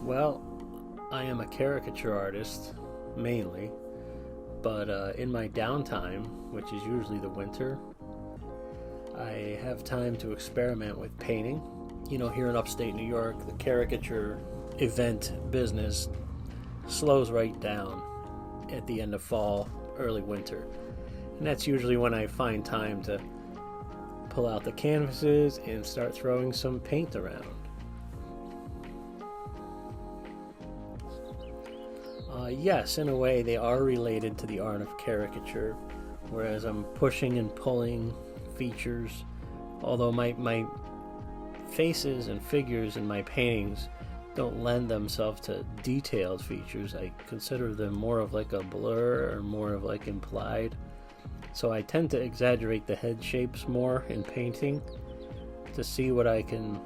Well, I am a caricature artist mainly, but in my downtime, which is usually the winter, I have time to experiment with painting. You know, here in upstate New York, the caricature event business slows right down at the end of fall, early winter. And that's usually when I find time to pull out the canvases and start throwing some paint around. Yes, in a way, they are related to the art of caricature, whereas I'm pushing and pulling features, although my faces and figures in my paintings don't lend themselves to detailed features. I consider them more of like a blur or more of like implied. So I tend to exaggerate the head shapes more in painting to see what I can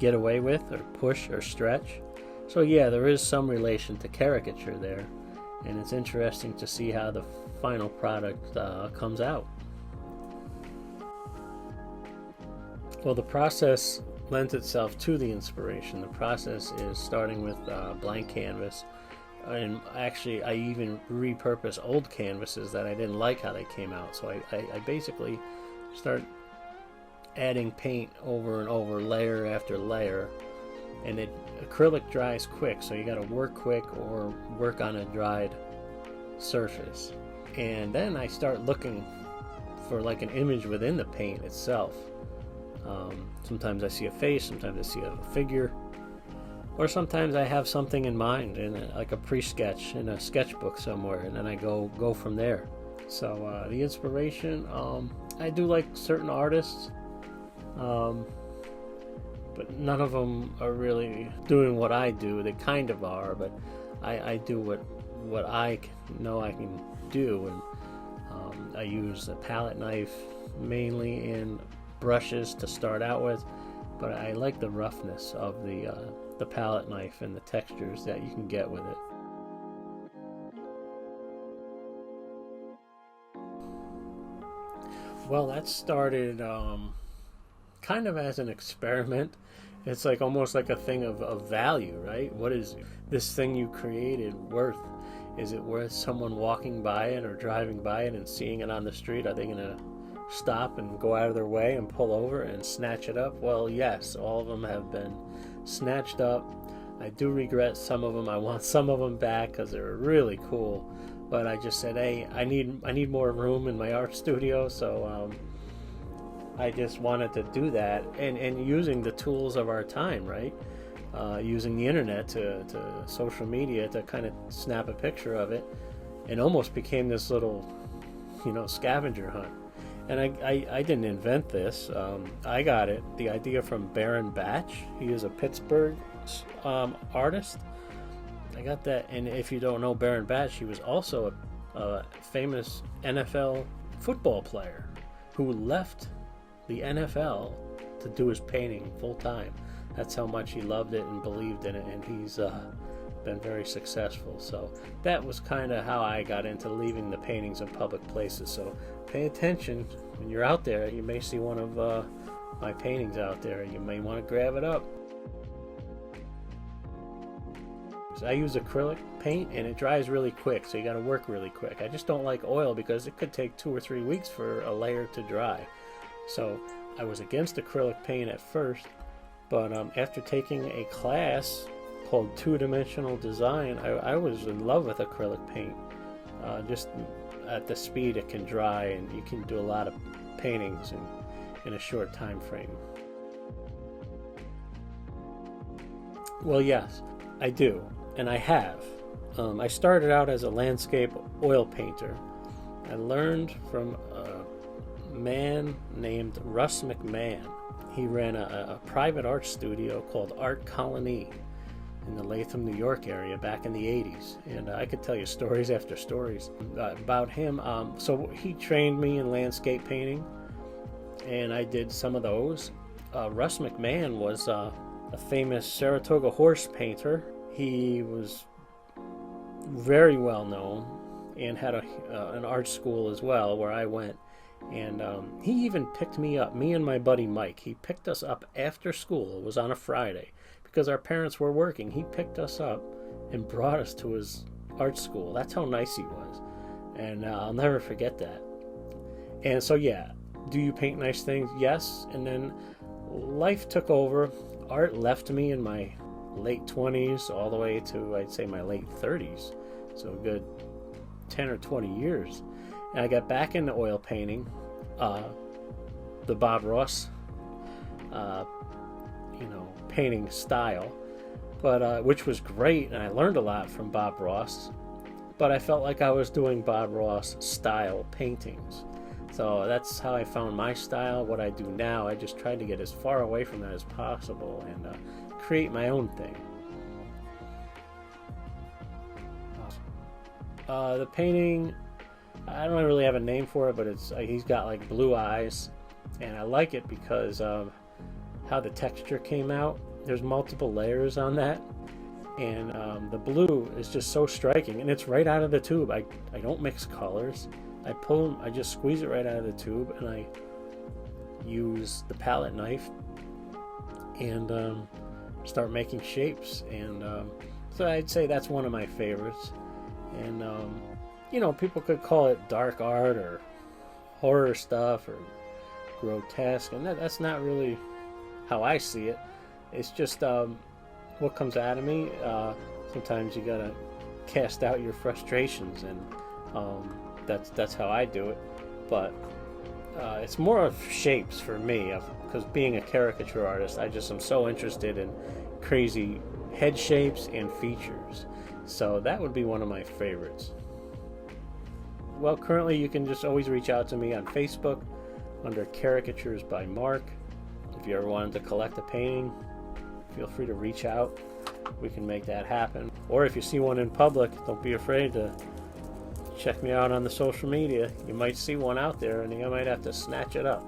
get away with or push or stretch. So yeah, there is some relation to caricature there, and it's interesting to see how the final product comes out. Well, the process lends itself to the inspiration. The process is starting with blank canvas, and actually I even repurpose old canvases that I didn't like how they came out. So I basically start adding paint over and over, layer after layer, and acrylic dries quick, so you got to work quick or work on a dried surface. And then I start looking for like an image within the paint itself. Sometimes I see a face, sometimes I see a figure, or sometimes I have something in mind in like a pre-sketch in a sketchbook somewhere, and then I go from there. So the inspiration, I do like certain artists, but none of them are really doing what I do. They kind of are, but I do what I know I can do, and I use a palette knife mainly and brushes to start out with, but I like the roughness of the palette knife and the textures that you can get with it. Well, that started kind of as an experiment. It's like almost like a thing of value, right? What is this thing you created worth? Is it worth someone walking by it or driving by it and seeing it on the street? Are they going to stop and go out of their way and pull over and snatch it up? Well, yes, all of them have been snatched up. I do regret some of them. I want some of them back because they were really cool. But I just said, hey, I need more room in my art studio, so I just wanted to do that, and using the tools of our time, right? Using the internet to social media to kind of snap a picture of it, and almost became this little, scavenger hunt. And I didn't invent this. I got the idea from Baron Batch. He is a Pittsburgh artist. I got that, and if you don't know Baron Batch, he was also a famous NFL football player who left the NFL to do his painting full time. That's how much he loved it and believed in it, and he's been very successful. So that was kind of how I got into leaving the paintings in public places. So pay attention when you're out there. You may see one of my paintings out there. You may want to grab it up. So I use acrylic paint, and it dries really quick, so you got to work really quick. I just don't like oil because it could take 2 or 3 weeks for a layer to dry. So I was against acrylic paint at first, but after taking a class called Two-Dimensional Design, I was in love with acrylic paint. Just at the speed it can dry, and you can do a lot of paintings in a short time frame. Well, yes, I do, and I have. I started out as a landscape oil painter. I learned from a man named Russ McMahon. He ran a private art studio called Art Colony in the Latham, New York area back in the 80s. And I could tell you stories after stories about him. So he trained me in landscape painting, and I did some of those. Russ McMahon was a famous Saratoga horse painter. He was very well known and had an art school as well where I went. And he even picked me up, me and my buddy Mike. He picked us up after school. It was on a Friday because our parents were working. He picked us up and brought us to his art school. That's how nice he was. And I'll never forget that. And so, yeah, do you paint nice things? Yes. And then life took over. Art left me in my late 20s all the way to, I'd say, my late 30s. So a good 10 or 20 years. And I got back into oil painting, the Bob Ross, painting style, but which was great, and I learned a lot from Bob Ross. But I felt like I was doing Bob Ross style paintings. So that's how I found my style. What I do now, I just try to get as far away from that as possible and create my own thing. The painting, I don't really have a name for it, but he's got like blue eyes, and I like it because of how the texture came out. There's multiple layers on that, and the blue is just so striking, and it's right out of the tube. I don't mix colors. I just squeeze it right out of the tube, and I use the palette knife and start making shapes. And so I'd say that's one of my favorites. And people could call it dark art or horror stuff or grotesque, and that's not really how I see it. It's just what comes out of me. Sometimes you gotta cast out your frustrations, and that's how I do it. But it's more of shapes for me, because being a caricature artist, I just am so interested in crazy head shapes and features. So that would be one of my favorites. Well, currently you can just always reach out to me on Facebook under Caricatures by Mark. If you ever wanted to collect a painting, feel free to reach out. We can make that happen. Or if you see one in public, don't be afraid to check me out on the social media. You might see one out there and you might have to snatch it up.